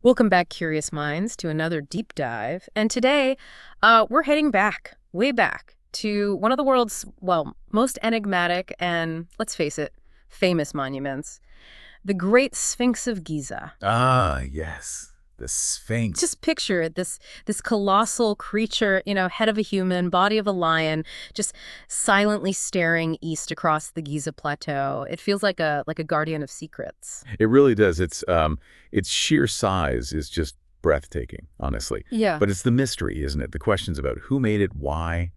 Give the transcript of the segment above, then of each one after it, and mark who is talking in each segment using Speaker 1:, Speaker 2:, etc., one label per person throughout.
Speaker 1: Welcome back, curious minds, to another deep dive. And today, we're heading back, way back, to one of the world's, well, most enigmatic and, let's face it, famous monuments, the Great Sphinx of Giza.
Speaker 2: Ah, yes. The Sphinx.
Speaker 1: Just picture it, this colossal creature, head of a human, body of a lion, just silently staring east across the Giza Plateau. It feels like a guardian of secrets.
Speaker 2: It really does. Its sheer size is just breathtaking, honestly.
Speaker 1: Yeah.
Speaker 2: But it's the mystery, isn't it? The questions about who made it, why.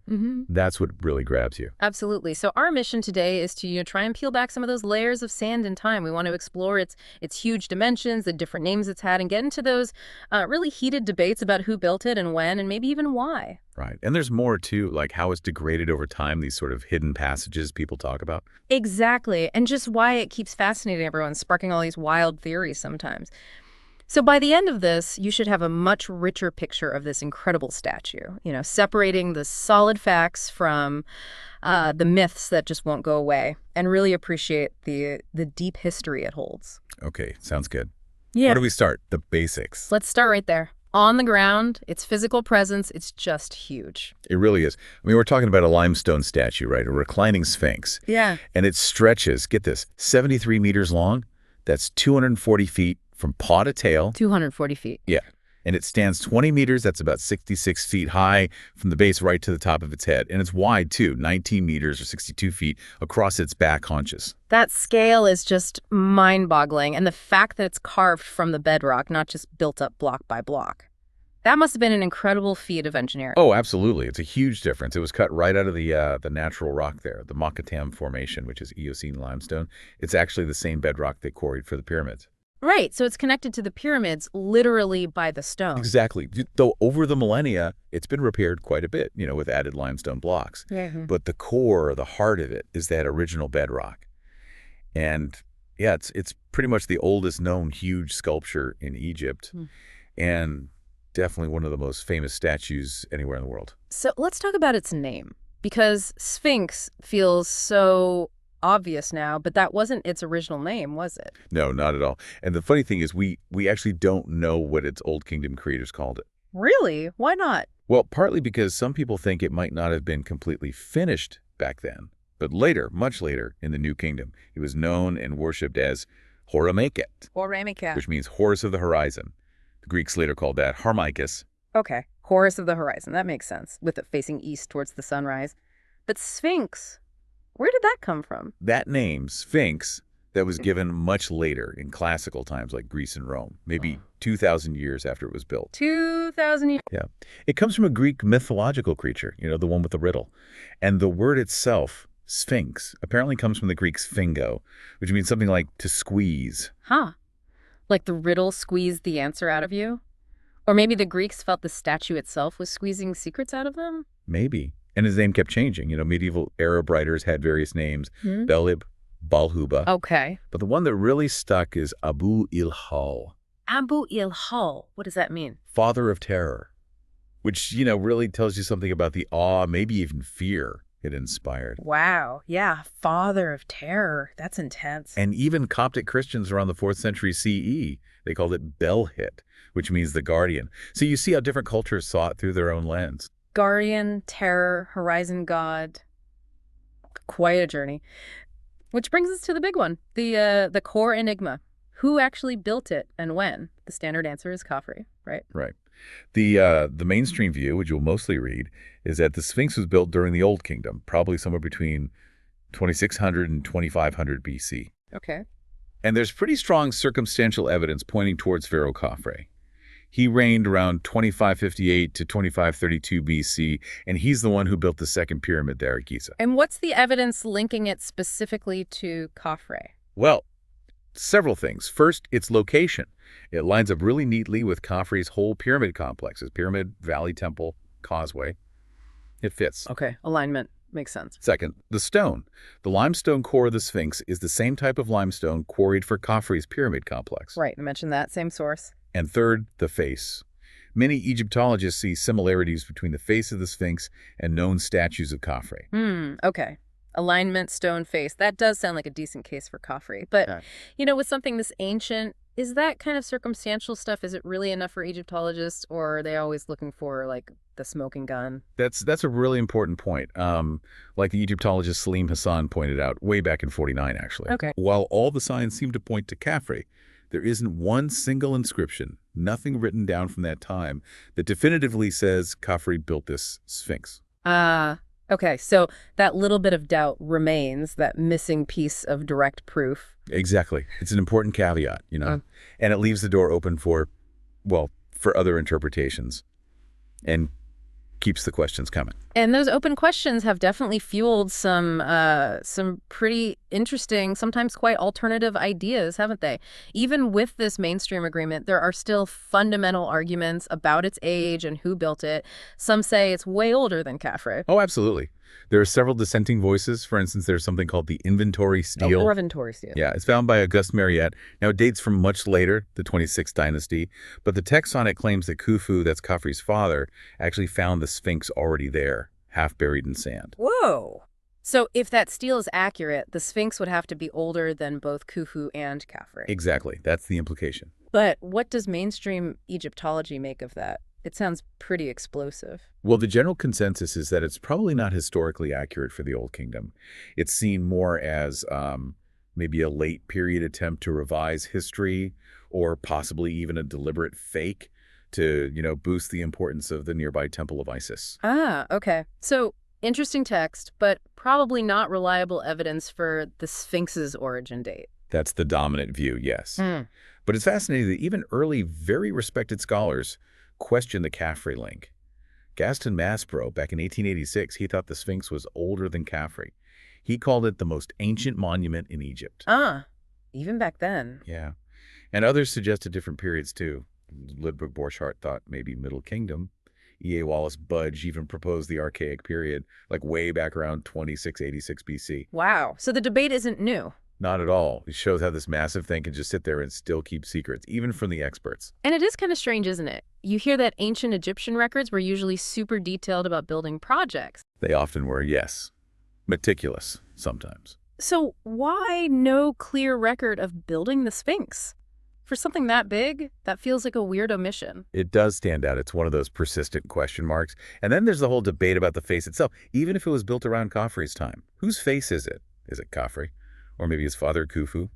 Speaker 2: That's what really grabs you.
Speaker 1: Absolutely. So our mission today is to try and peel back some of those layers of sand and time. We want to explore its huge dimensions, the different names it's had, and get into those really heated debates about who built it and when, and maybe even why.
Speaker 2: Right. And there's more, too, like how it's degraded over time, these sort of hidden passages people talk about.
Speaker 1: Exactly. And just why it keeps fascinating everyone, sparking all these wild theories sometimes. So by the end of this, you should have a much richer picture of this incredible statue, separating the solid facts from the myths that just won't go away, and really appreciate the deep history it holds.
Speaker 2: Okay, sounds good.
Speaker 1: Yeah.
Speaker 2: Where do we start? The basics.
Speaker 1: Let's start right there. On the ground, its physical presence, it's just huge.
Speaker 2: It really is. I mean, we're talking about a limestone statue, right? A reclining sphinx.
Speaker 1: Yeah.
Speaker 2: And it stretches, get this, 73 meters long. That's 240 feet from paw to tail.
Speaker 1: 240 feet.
Speaker 2: Yeah. And it stands 20 meters. That's about 66 feet high from the base right to the top of its head. And it's wide, too, 19 meters or 62 feet across its back haunches.
Speaker 1: That scale is just mind-boggling. And the fact that it's carved from the bedrock, not just built up block by block. That must have been an incredible feat of engineering.
Speaker 2: Oh, absolutely. It's a huge difference. It was cut right out of the natural rock there, the Makatam Formation, which is Eocene limestone. It's actually the same bedrock they quarried for the pyramids.
Speaker 1: Right, so it's connected to the pyramids literally by the stone.
Speaker 2: Exactly. Though over the millennia, it's been repaired quite a bit, with added limestone blocks. But the core, the heart of it, is that original bedrock. And yeah, it's pretty much the oldest known huge sculpture in Egypt, and definitely one of the most famous statues anywhere in the world.
Speaker 1: So let's talk about its name, because Sphinx feels so obvious now, but that wasn't its original name, was it?
Speaker 2: No, not at all. And the funny thing is we actually don't know what its Old Kingdom creators called it.
Speaker 1: Really? Why not?
Speaker 2: Well, partly because some people think it might not have been completely finished back then. But later, much later, in the New Kingdom, it was known and worshipped as Horameket, which means Horus of the Horizon. The Greeks later called that Harmachis.
Speaker 1: Okay, Horus of the Horizon. That makes sense, with it facing east towards the sunrise. But Sphinx, where did that come from?
Speaker 2: That name, Sphinx, that was given much later in classical times like Greece and Rome, maybe 2,000 years after it was built.
Speaker 1: 2,000 years?
Speaker 2: Yeah. It comes from a Greek mythological creature, the one with the riddle. And the word itself, Sphinx, apparently comes from the Greek sphingo, which means something like to squeeze.
Speaker 1: Huh. Like the riddle squeezed the answer out of you? Or maybe the Greeks felt the statue itself was squeezing secrets out of them?
Speaker 2: Maybe. And his name kept changing. Medieval Arab writers had various names. Belib, Balhuba.
Speaker 1: Okay.
Speaker 2: But the one that really stuck is Abu-il-Hal.
Speaker 1: Abu-il-Hal. What does that mean?
Speaker 2: Father of terror. Which, really tells you something about the awe, maybe even fear it inspired.
Speaker 1: Wow. Yeah. Father of terror. That's intense.
Speaker 2: And even Coptic Christians around the 4th century CE, they called it Belhit, which means the guardian. So you see how different cultures saw it through their own lens.
Speaker 1: Guardian, terror, horizon god. Quite a journey. Which brings us to the big one, the core enigma. Who actually built it and when? The standard answer is Khafre, right?
Speaker 2: Right. The mainstream view, which you'll mostly read, is that the Sphinx was built during the Old Kingdom, probably somewhere between 2600 and 2500 BC.
Speaker 1: Okay.
Speaker 2: And there's pretty strong circumstantial evidence pointing towards Pharaoh Khafre. He reigned around 2558 to 2532 BC, and he's the one who built the second pyramid there at Giza.
Speaker 1: And what's the evidence linking it specifically to Khafre?
Speaker 2: Well, several things. First, its location. It lines up really neatly with Khafre's whole pyramid complexes, Pyramid, Valley Temple, Causeway. It fits.
Speaker 1: Okay, alignment makes sense.
Speaker 2: Second, the stone. The limestone core of the Sphinx is the same type of limestone quarried for Khafre's pyramid complex.
Speaker 1: Right, I mentioned that, same source.
Speaker 2: And third, the face. Many Egyptologists see similarities between the face of the Sphinx and known statues of Khafre.
Speaker 1: Okay. Alignment, stone face. That does sound like a decent case for Khafre. But, with something this ancient Is that kind of circumstantial stuff, is it really enough for Egyptologists, or are they always looking for, like, the smoking gun?
Speaker 2: That's a really important point. Like the Egyptologist Salim Hassan pointed out way back in '49, actually.
Speaker 1: Okay.
Speaker 2: While all the signs seem to point to Khafre, there isn't one single inscription, nothing written down from that time, that definitively says Khafre built this Sphinx.
Speaker 1: Okay, so that little bit of doubt remains, that missing piece of direct proof.
Speaker 2: Exactly. It's an important caveat, and it leaves the door open for, well, for other interpretations and keeps the questions coming.
Speaker 1: And those open questions have definitely fueled some pretty interesting, sometimes quite alternative ideas, haven't they? Even with this mainstream agreement, there are still fundamental arguments about its age and who built it. Some say it's way older than Khafre.
Speaker 2: Oh, absolutely. There are several dissenting voices. For instance, there's something called the inventory stele.
Speaker 1: Inventory stele.
Speaker 2: Yeah, it's found by Auguste Mariette. Now, it dates from much later, the 26th dynasty, but the text on it claims that Khufu, that's Khafre's father, actually found the Sphinx already there, half buried in sand.
Speaker 1: Whoa! So if that stele is accurate, the Sphinx would have to be older than both Khufu and Khafre.
Speaker 2: Exactly. That's the implication.
Speaker 1: But what does mainstream Egyptology make of that? It sounds pretty explosive.
Speaker 2: Well, the general consensus is that it's probably not historically accurate for the Old Kingdom. It's seen more as maybe a late period attempt to revise history, or possibly even a deliberate fake to, boost the importance of the nearby Temple of Isis.
Speaker 1: Ah, okay. So, interesting text, but probably not reliable evidence for the Sphinx's origin date.
Speaker 2: That's the dominant view, yes. But it's fascinating that even early, very respected scholars question the Khafre link. Gaston Maspero, back in 1886, he thought the Sphinx was older than Khafre. He called it the most ancient monument in Egypt.
Speaker 1: Even back then.
Speaker 2: Yeah. And others suggested different periods, too. Ludwig Borchardt thought maybe Middle Kingdom. E.A. Wallace Budge even proposed the Archaic period, like way back around 2686 BC.
Speaker 1: Wow. So the debate isn't new.
Speaker 2: Not at all. It shows how this massive thing can just sit there and still keep secrets, even from the experts.
Speaker 1: And it is kind of strange, isn't it? You hear that ancient Egyptian records were usually super detailed about building projects.
Speaker 2: They often were, yes. Meticulous, sometimes.
Speaker 1: So why no clear record of building the Sphinx? For something that big, that feels like a weird omission.
Speaker 2: It does stand out. It's one of those persistent question marks. And then there's the whole debate about the face itself. Even if it was built around Khafre's time, whose face is it? Is it Khafre? Or maybe his father, Khufu?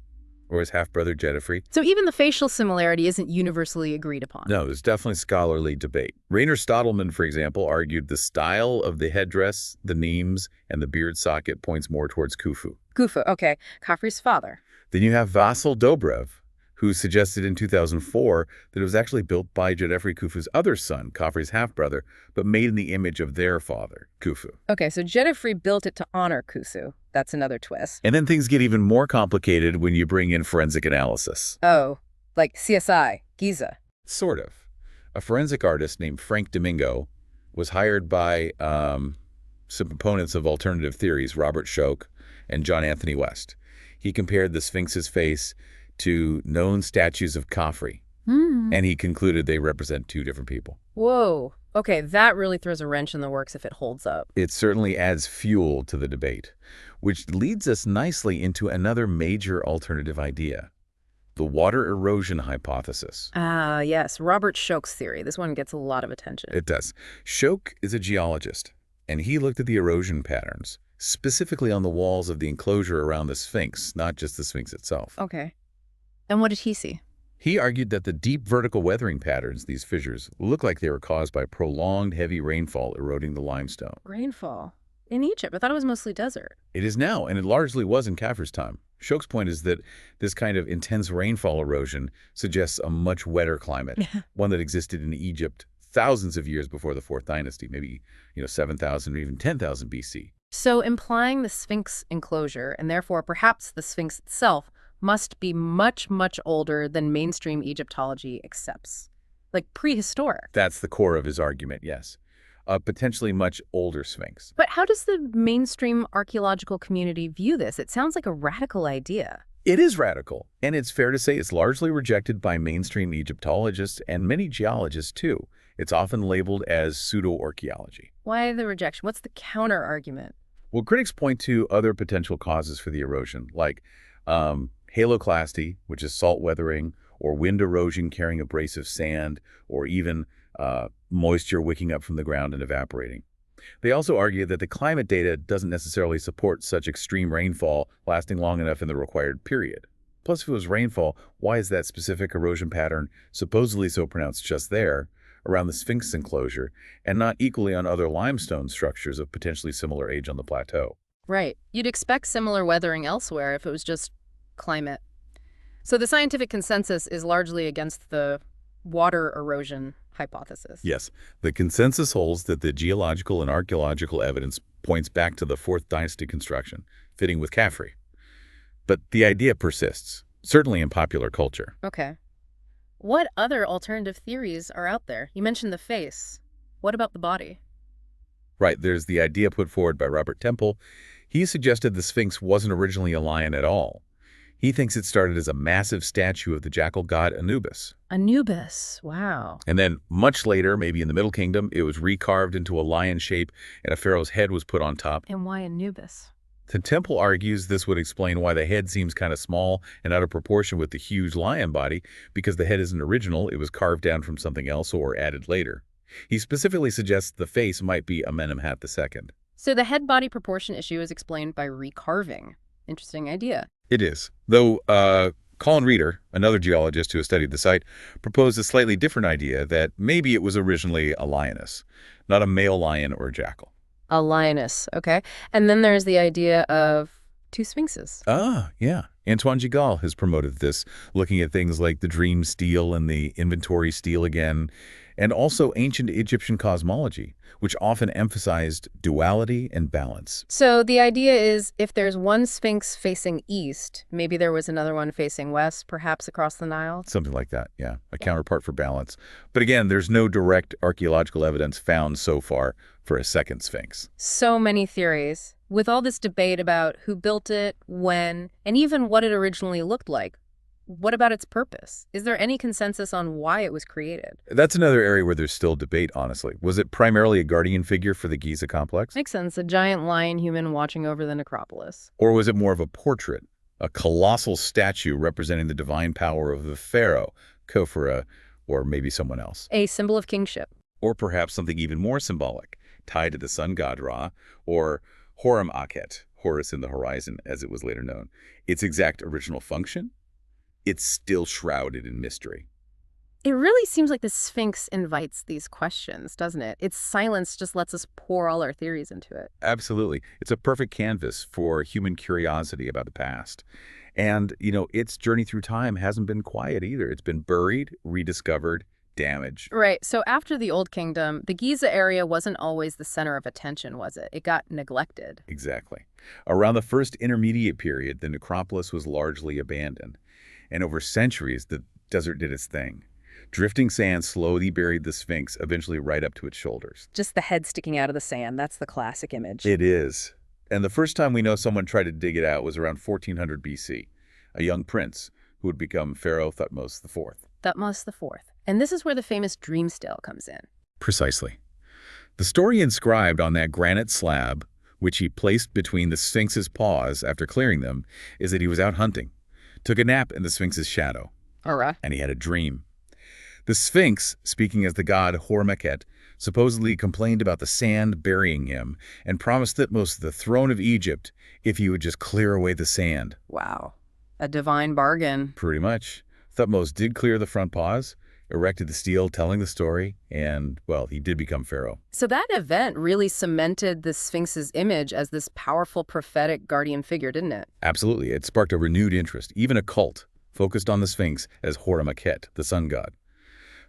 Speaker 2: Or his half-brother, Djedefre?
Speaker 1: So even the facial similarity isn't universally agreed upon.
Speaker 2: No, there's definitely scholarly debate. Rainer Stadelman, for example, argued the style of the headdress, the nemes, and the beard socket points more towards Khufu.
Speaker 1: Khufu, okay. Khafre's father.
Speaker 2: Then you have Vasil Dobrev, who suggested in 2004 that it was actually built by Djedefre Khufu's other son, Khafre's half-brother, but made in the image of their father, Khufu.
Speaker 1: Okay, so Djedefre built it to honor Khufu. That's another twist.
Speaker 2: And then things get even more complicated when you bring in forensic analysis.
Speaker 1: Oh, like CSI, Giza.
Speaker 2: Sort of. A forensic artist named Frank Domingo was hired by some proponents of alternative theories, Robert Schoch and John Anthony West. He compared the Sphinx's face to known statues of Khafre, and he concluded they represent two different people.
Speaker 1: Whoa. Okay, that really throws a wrench in the works if it holds up.
Speaker 2: It certainly adds fuel to the debate, which leads us nicely into another major alternative idea, the water erosion hypothesis.
Speaker 1: Ah, yes, Robert Schoch's theory. This one gets a lot of attention.
Speaker 2: It does. Schoch is a geologist, and he looked at the erosion patterns, specifically on the walls of the enclosure around the Sphinx, not just the Sphinx itself.
Speaker 1: Okay. And what did he see?
Speaker 2: He argued that the deep vertical weathering patterns, these fissures, look like they were caused by prolonged heavy rainfall eroding the limestone.
Speaker 1: Rainfall? In Egypt? I thought it was mostly desert.
Speaker 2: It is now, and it largely was in Khafre's time. Schoch's point is that this kind of intense rainfall erosion suggests a much wetter climate, one that existed in Egypt thousands of years before the Fourth Dynasty, maybe 7,000 or even 10,000 BC.
Speaker 1: So implying the Sphinx enclosure, and therefore perhaps the Sphinx itself, must be much, much older than mainstream Egyptology accepts. Like prehistoric.
Speaker 2: That's the core of his argument, yes. A potentially much older Sphinx.
Speaker 1: But how does the mainstream archaeological community view this? It sounds like a radical idea.
Speaker 2: It is radical, and it's fair to say it's largely rejected by mainstream Egyptologists and many geologists, too. It's often labeled as pseudo-archaeology.
Speaker 1: Why the rejection? What's the counter-argument?
Speaker 2: Well, critics point to other potential causes for the erosion, like haloclasty, which is salt weathering, or wind erosion carrying abrasive sand, or even moisture wicking up from the ground and evaporating. They also argue that the climate data doesn't necessarily support such extreme rainfall lasting long enough in the required period. Plus, if it was rainfall, why is that specific erosion pattern supposedly so pronounced just there, around the Sphinx enclosure, and not equally on other limestone structures of potentially similar age on the plateau?
Speaker 1: Right. You'd expect similar weathering elsewhere if it was just climate. So the scientific consensus is largely against the water erosion hypothesis.
Speaker 2: Yes, the consensus holds that the geological and archaeological evidence points back to the 4th dynasty construction, fitting with Khafre. But the idea persists, certainly in popular culture.
Speaker 1: Okay. What other alternative theories are out there? You mentioned the face. What about the body?
Speaker 2: Right, there's the idea put forward by Robert Temple. He suggested the Sphinx wasn't originally a lion at all. He thinks it started as a massive statue of the jackal god Anubis.
Speaker 1: Anubis, wow.
Speaker 2: And then much later, maybe in the Middle Kingdom, it was recarved into a lion shape and a pharaoh's head was put on top.
Speaker 1: And why Anubis?
Speaker 2: The Temple argues this would explain why the head seems kind of small and out of proportion with the huge lion body, because the head isn't original, it was carved down from something else or added later. He specifically suggests the face might be Amenemhat II.
Speaker 1: So the head-body proportion issue is explained by recarving. Interesting idea.
Speaker 2: It is. Though Colin Reeder, another geologist who has studied the site, proposed a slightly different idea that maybe it was originally a lioness, not a male lion or a jackal.
Speaker 1: A lioness, okay. And then there's the idea of two sphinxes.
Speaker 2: Ah, yeah. Antoine Gigal has promoted this, looking at things like the dream stele and the inventory stele again, and also ancient Egyptian cosmology, which often emphasized duality and balance.
Speaker 1: So the idea is if there's one sphinx facing east, maybe there was another one facing west, perhaps across the Nile?
Speaker 2: Something like that, yeah. A counterpart for balance. But again, there's no direct archaeological evidence found so far for a second sphinx.
Speaker 1: So many theories. With all this debate about who built it, when, and even what it originally looked like, what about its purpose? Is there any consensus on why it was created?
Speaker 2: That's another area where there's still debate, honestly. Was it primarily a guardian figure for the Giza complex?
Speaker 1: Makes sense, a giant lion human watching over the necropolis.
Speaker 2: Or was it more of a portrait, a colossal statue representing the divine power of the pharaoh, Khafre, or maybe someone else?
Speaker 1: A symbol of kingship.
Speaker 2: Or perhaps something even more symbolic, tied to the sun god Ra, or Horem Akhet, Horus in the horizon, as it was later known. Its exact original function? It's still shrouded in mystery.
Speaker 1: It really seems like the Sphinx invites these questions, doesn't it? Its silence just lets us pour all our theories into it.
Speaker 2: Absolutely. It's a perfect canvas for human curiosity about the past. And, its journey through time hasn't been quiet either. It's been buried, rediscovered, damaged.
Speaker 1: Right. So after the Old Kingdom, the Giza area wasn't always the center of attention, was it? It got neglected.
Speaker 2: Exactly. Around the first intermediate period, the necropolis was largely abandoned. And over centuries, the desert did its thing. Drifting sand slowly buried the Sphinx, eventually right up to its shoulders.
Speaker 1: Just the head sticking out of the sand. That's the classic image.
Speaker 2: It is. And the first time we know someone tried to dig it out was around 1400 BC. A young prince who would become Pharaoh Thutmose IV.
Speaker 1: Thutmose IV. And this is where the famous dream stele comes in.
Speaker 2: Precisely. The story inscribed on that granite slab, which he placed between the Sphinx's paws after clearing them, is that he was out hunting, took a nap in the Sphinx's shadow, and he had a dream. The Sphinx, speaking as the god Horem supposedly complained about the sand burying him and promised Thutmose the throne of Egypt if he would just clear away the sand.
Speaker 1: Wow. A divine bargain.
Speaker 2: Pretty much. Thutmose did clear the front paws, erected the stele telling the story, and, well, he did become pharaoh.
Speaker 1: So that event really cemented the Sphinx's image as this powerful prophetic guardian figure, didn't it?
Speaker 2: Absolutely. It sparked a renewed interest, even a cult, focused on the Sphinx as Horem the sun god.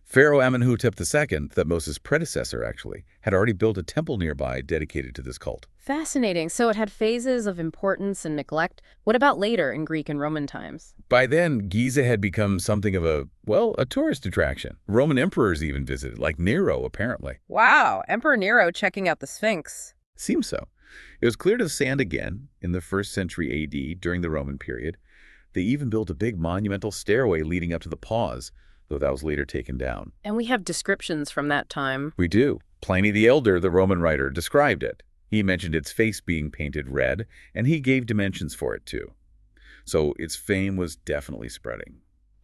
Speaker 2: Pharaoh Amenhotep II, Thutmose's predecessor actually, had already built a temple nearby dedicated to this cult.
Speaker 1: Fascinating. So it had phases of importance and neglect. What about later in Greek and Roman times?
Speaker 2: By then, Giza had become something of a tourist attraction. Roman emperors even visited, like Nero, apparently.
Speaker 1: Wow, Emperor Nero checking out the Sphinx.
Speaker 2: Seems so. It was cleared of sand again in the 1st century AD during the Roman period. They even built a big monumental stairway leading up to the paws, though that was later taken down.
Speaker 1: And we have descriptions from that time.
Speaker 2: We do. Pliny the Elder, the Roman writer, described it. He mentioned its face being painted red, and he gave dimensions for it too. So its fame was definitely spreading.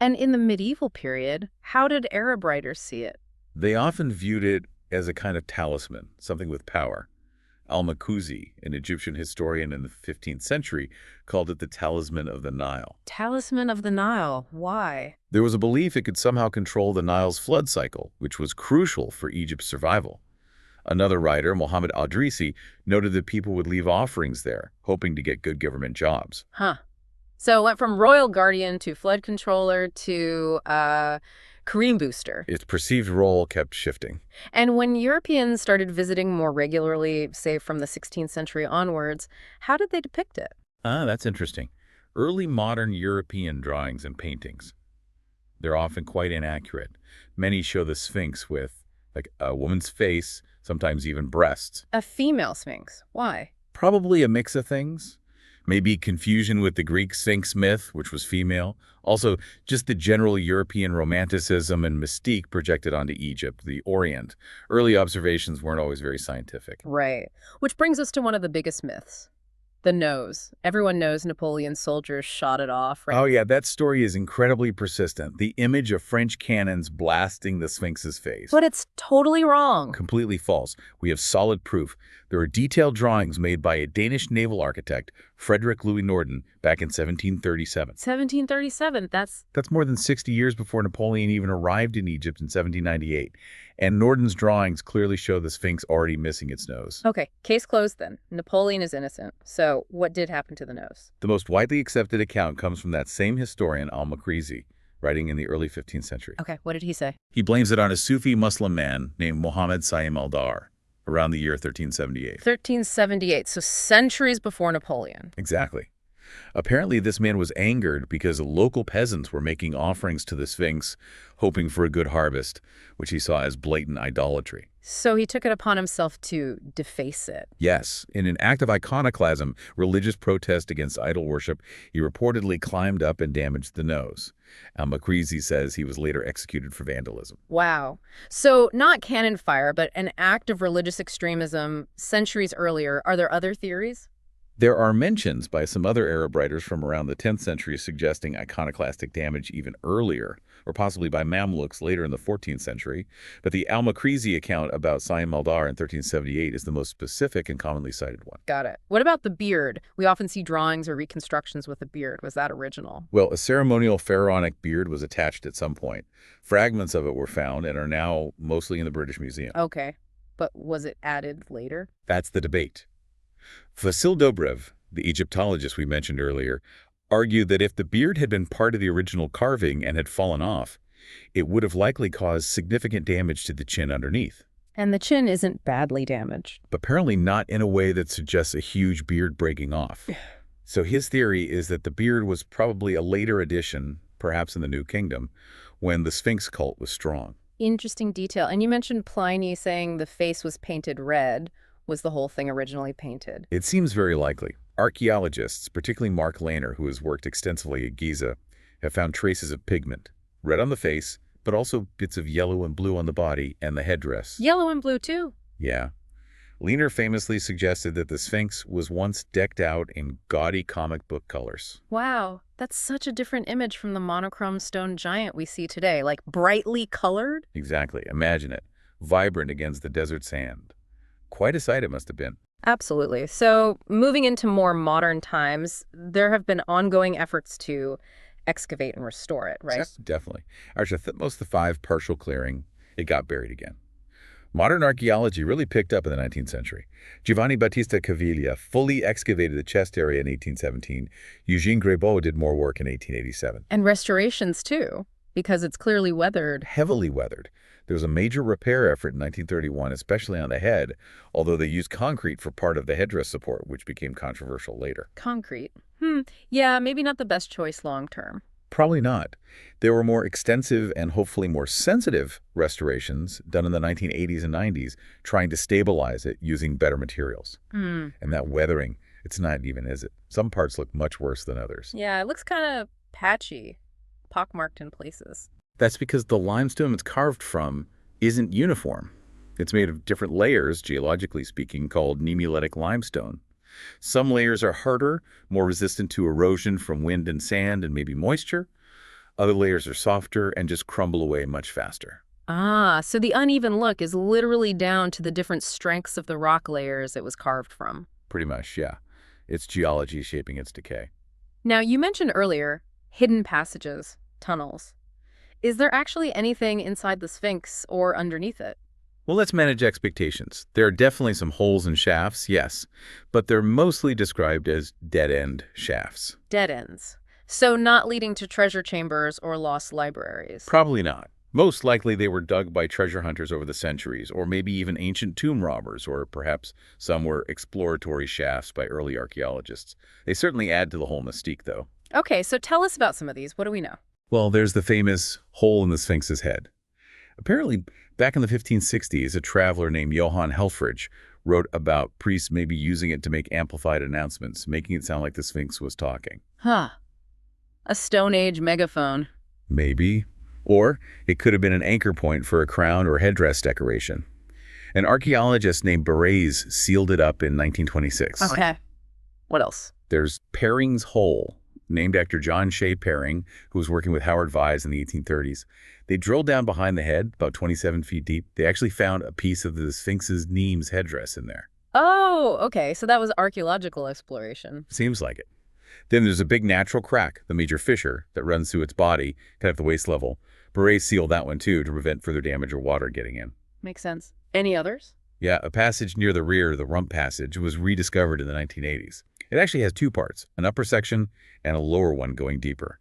Speaker 1: And in the medieval period, how did Arab writers see it?
Speaker 2: They often viewed it as a kind of talisman, something with power. Al-Makuzi, an Egyptian historian in the 15th century, called it the Talisman of the Nile.
Speaker 1: Talisman of the Nile. Why?
Speaker 2: There was a belief it could somehow control the Nile's flood cycle, which was crucial for Egypt's survival. Another writer, Mohammed al-Idrisi, noted that people would leave offerings there, hoping to get good government jobs.
Speaker 1: Huh. So it went from royal guardian to flood controller to Kareem booster.
Speaker 2: Its perceived role kept shifting.
Speaker 1: And when Europeans started visiting more regularly, say from the 16th century onwards, how did they depict it?
Speaker 2: That's interesting. Early modern European drawings and paintings. They're often quite inaccurate. Many show the Sphinx with, like, a woman's face, sometimes even breasts.
Speaker 1: A female sphinx. Why?
Speaker 2: Probably a mix of things. Maybe confusion with the Greek Sphinx myth, which was female. Also, just the general European romanticism and mystique projected onto Egypt, the Orient. Early observations weren't always very scientific.
Speaker 1: Right. Which brings us to one of the biggest myths. The nose. Everyone knows Napoleon's soldiers shot it off, right?
Speaker 2: Oh yeah, that story is incredibly persistent. The image of French cannons blasting the Sphinx's face.
Speaker 1: But it's totally wrong.
Speaker 2: Completely false. We have solid proof. There are detailed drawings made by a Danish naval architect, Frederick Louis Norden, back in 1737.
Speaker 1: 1737, that's
Speaker 2: more than 60 years before Napoleon even arrived in Egypt in 1798. And Norden's drawings clearly show the Sphinx already missing its nose.
Speaker 1: Okay, case closed then. Napoleon is innocent. So what did happen to the nose?
Speaker 2: The most widely accepted account comes from that same historian, Al-Makrizi, writing in the early 15th century.
Speaker 1: Okay, what did he say?
Speaker 2: He blames it on a Sufi Muslim man named Muhammad Saim al-Dar around the year 1378.
Speaker 1: 1378, so centuries before Napoleon.
Speaker 2: Exactly. Apparently, this man was angered because local peasants were making offerings to the Sphinx, hoping for a good harvest, which he saw as blatant idolatry.
Speaker 1: So he took it upon himself to deface it.
Speaker 2: Yes, in an act of iconoclasm, religious protest against idol worship, he reportedly climbed up and damaged the nose. Al-Makrizi says he was later executed for vandalism.
Speaker 1: Wow. So not cannon fire, but an act of religious extremism centuries earlier. Are there other theories?
Speaker 2: There are mentions by some other Arab writers from around the 10th century suggesting iconoclastic damage even earlier, or possibly by Mamluks later in the 14th century. But the Al-Makrizi account about Saim al-Dar in 1378 is the most specific and commonly cited one.
Speaker 1: Got it. What about the beard? We often see drawings or reconstructions with a beard. Was that original?
Speaker 2: Well, a ceremonial pharaonic beard was attached at some point. Fragments of it were found and are now mostly in the British Museum.
Speaker 1: Okay. But was it added later?
Speaker 2: That's the debate. Vasil Dobrev, the Egyptologist we mentioned earlier, argued that if the beard had been part of the original carving and had fallen off, it would have likely caused significant damage to the chin underneath.
Speaker 1: And the chin isn't badly damaged.
Speaker 2: But apparently not in a way that suggests a huge beard breaking off. So his theory is that the beard was probably a later addition, perhaps in the New Kingdom, when the Sphinx cult was strong.
Speaker 1: Interesting detail. And you mentioned Pliny saying the face was painted red. Was the whole thing originally painted?
Speaker 2: It seems very likely. Archaeologists, particularly Mark Lehner, who has worked extensively at Giza, have found traces of pigment, red on the face, but also bits of yellow and blue on the body and the headdress.
Speaker 1: Yellow and blue, too?
Speaker 2: Yeah. Lehner famously suggested that the Sphinx was once decked out in gaudy comic book colors.
Speaker 1: Wow, that's such a different image from the monochrome stone giant we see today, like brightly colored?
Speaker 2: Exactly. Imagine it. Vibrant against the desert sand. Quite a sight it must have been.
Speaker 1: Absolutely. So moving into more modern times, there have been ongoing efforts to excavate and restore it, right?
Speaker 2: Yes, definitely. Actually, most of the 5 partial clearing, it got buried again. Modern archaeology really picked up in the 19th century. Giovanni Battista Caviglia fully excavated the chest area in 1817. Eugene Grébeau did more work in 1887.
Speaker 1: And restorations, too, because it's clearly weathered.
Speaker 2: Heavily weathered. There was a major repair effort in 1931, especially on the head, although they used concrete for part of the headdress support, which became controversial later.
Speaker 1: Concrete. Yeah, maybe not the best choice long term.
Speaker 2: Probably not. There were more extensive and hopefully more sensitive restorations done in the 1980s and 90s, trying to stabilize it using better materials. And that weathering, it's not even, is it? Some parts look much worse than others.
Speaker 1: Yeah, it looks kind of patchy, pockmarked in places.
Speaker 2: That's because the limestone it's carved from isn't uniform. It's made of different layers, geologically speaking, called nemulitic limestone. Some layers are harder, more resistant to erosion from wind and sand and maybe moisture. Other layers are softer and just crumble away much faster.
Speaker 1: Ah, so the uneven look is literally down to the different strengths of the rock layers it was carved from.
Speaker 2: Pretty much, yeah. It's geology shaping its decay.
Speaker 1: Now, you mentioned earlier hidden passages, tunnels. Is there actually anything inside the Sphinx or underneath it?
Speaker 2: Well, let's manage expectations. There are definitely some holes and shafts, yes, but they're mostly described as dead-end shafts.
Speaker 1: Dead ends. So not leading to treasure chambers or lost libraries.
Speaker 2: Probably not. Most likely they were dug by treasure hunters over the centuries, or maybe even ancient tomb robbers, or perhaps some were exploratory shafts by early archaeologists. They certainly add to the whole mystique, though.
Speaker 1: Okay, so tell us about some of these. What do we know?
Speaker 2: Well, there's the famous hole in the Sphinx's head. Apparently, back in the 1560s, a traveler named Johann Helffrich wrote about priests maybe using it to make amplified announcements, making it sound like the Sphinx was talking.
Speaker 1: Huh. A Stone Age megaphone.
Speaker 2: Maybe. Or it could have been an anchor point for a crown or headdress decoration. An archaeologist named Barres sealed it up in 1926.
Speaker 1: Okay. What else?
Speaker 2: There's Perring's Hole, named after John Shea Perring, who was working with Howard Vyse in the 1830s. They drilled down behind the head, about 27 feet deep. They actually found a piece of the Sphinx's Nemes headdress in there.
Speaker 1: Oh, okay. So that was archaeological exploration.
Speaker 2: Seems like it. Then there's a big natural crack, the major fissure, that runs through its body, kind of at the waist level. Barres sealed that one, too, to prevent further damage or water getting in.
Speaker 1: Makes sense. Any others?
Speaker 2: Yeah, a passage near the rear, the rump passage, was rediscovered in the 1980s. It actually has two parts, an upper section and a lower one going deeper.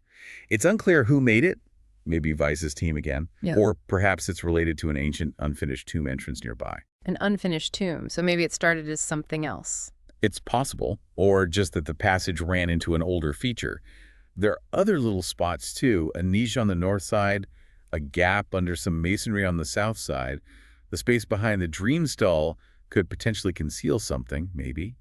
Speaker 2: It's unclear who made it, maybe Vyse's team again, or perhaps it's related to an ancient unfinished tomb entrance nearby.
Speaker 1: An unfinished tomb, so maybe it started as something else.
Speaker 2: It's possible, or just that the passage ran into an older feature. There are other little spots, too, a niche on the north side, a gap under some masonry on the south side. The space behind the dream stall could potentially conceal something, maybe.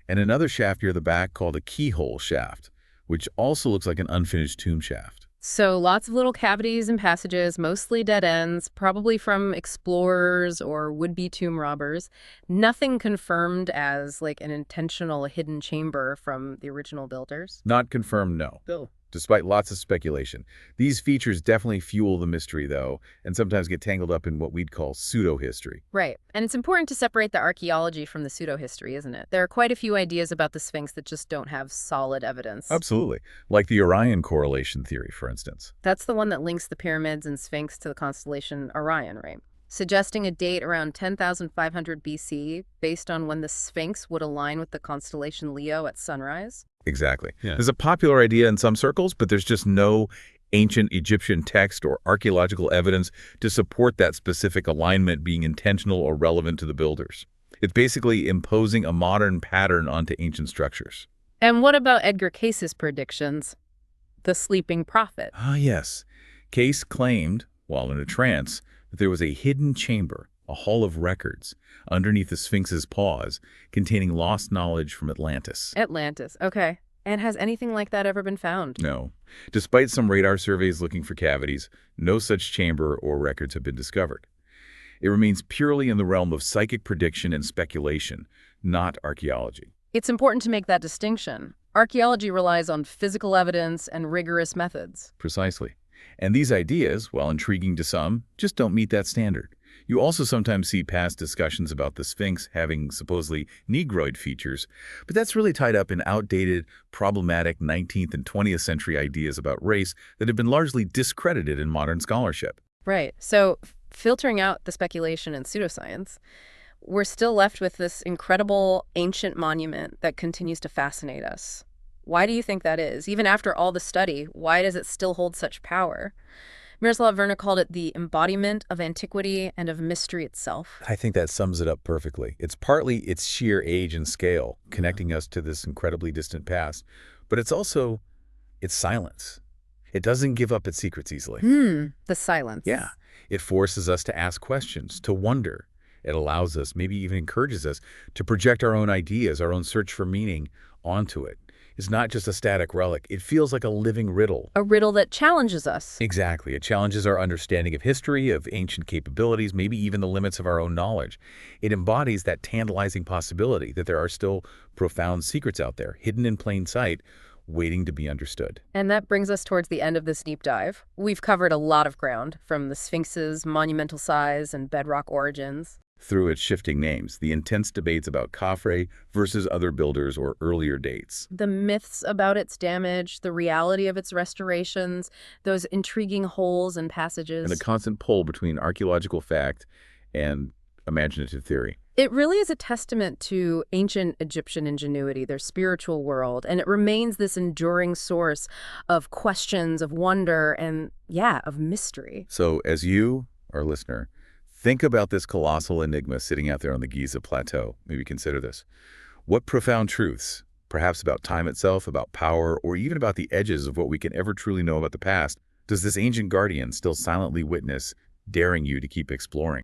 Speaker 2: And another shaft near the back called a keyhole shaft, which also looks like an unfinished tomb shaft.
Speaker 1: So lots of little cavities and passages, mostly dead ends, probably from explorers or would-be tomb robbers. Nothing confirmed as like an intentional hidden chamber from the original builders.
Speaker 2: Not confirmed, no.
Speaker 1: Still.
Speaker 2: Despite lots of speculation. These features definitely fuel the mystery, though, and sometimes get tangled up in what we'd call pseudo-history.
Speaker 1: Right. And it's important to separate the archaeology from the pseudo-history, isn't it? There are quite a few ideas about the Sphinx that just don't have solid evidence.
Speaker 2: Absolutely. Like the Orion correlation theory, for instance.
Speaker 1: That's the one that links the pyramids and Sphinx to the constellation Orion, right? Suggesting a date around 10,500 BC based on when the Sphinx would align with the constellation Leo at sunrise.
Speaker 2: Exactly. Yeah. There's a popular idea in some circles, but there's just no ancient Egyptian text or archaeological evidence to support that specific alignment being intentional or relevant to the builders. It's basically imposing a modern pattern onto ancient structures.
Speaker 1: And what about Edgar Case's predictions? The sleeping prophet.
Speaker 2: Ah, yes. Case claimed, while in a trance, that there was a hidden chamber, a hall of records, underneath the Sphinx's paws, containing lost knowledge from Atlantis.
Speaker 1: Atlantis, okay. And has anything like that ever been found?
Speaker 2: No. Despite some radar surveys looking for cavities, no such chamber or records have been discovered. It remains purely in the realm of psychic prediction and speculation, not archaeology.
Speaker 1: It's important to make that distinction. Archaeology relies on physical evidence and rigorous methods.
Speaker 2: Precisely. And these ideas, while intriguing to some, just don't meet that standard. You also sometimes see past discussions about the Sphinx having supposedly Negroid features, but that's really tied up in outdated, problematic 19th and 20th century ideas about race that have been largely discredited in modern scholarship.
Speaker 1: Right. So filtering out the speculation and pseudoscience, we're still left with this incredible ancient monument that continues to fascinate us. Why do you think that is? Even after all the study, why does it still hold such power? Miroslav Vrna called it the embodiment of antiquity and of mystery itself.
Speaker 2: I think that sums it up perfectly. It's partly its sheer age and scale, connecting us to this incredibly distant past, but it's also its silence. It doesn't give up its secrets easily.
Speaker 1: The silence.
Speaker 2: Yeah. It forces us to ask questions, to wonder. It allows us, maybe even encourages us, to project our own ideas, our own search for meaning onto it. It's not just a static relic. It feels like a living riddle.
Speaker 1: A riddle that challenges us.
Speaker 2: Exactly. It challenges our understanding of history, of ancient capabilities, maybe even the limits of our own knowledge. It embodies that tantalizing possibility that there are still profound secrets out there, hidden in plain sight, waiting to be understood.
Speaker 1: And that brings us towards the end of this deep dive. We've covered a lot of ground, from the Sphinx's monumental size and bedrock origins.
Speaker 2: Through its shifting names, the intense debates about Khafre versus other builders or earlier dates.
Speaker 1: The myths about its damage, the reality of its restorations, those intriguing holes and passages.
Speaker 2: And the constant pull between archaeological fact and imaginative theory.
Speaker 1: It really is a testament to ancient Egyptian ingenuity, their spiritual world, and it remains this enduring source of questions, of wonder, and, yeah, of mystery.
Speaker 2: So as you, our listener, think about this colossal enigma sitting out there on the Giza Plateau, maybe consider this. What profound truths, perhaps about time itself, about power, or even about the edges of what we can ever truly know about the past, does this ancient guardian still silently witness, daring you to keep exploring?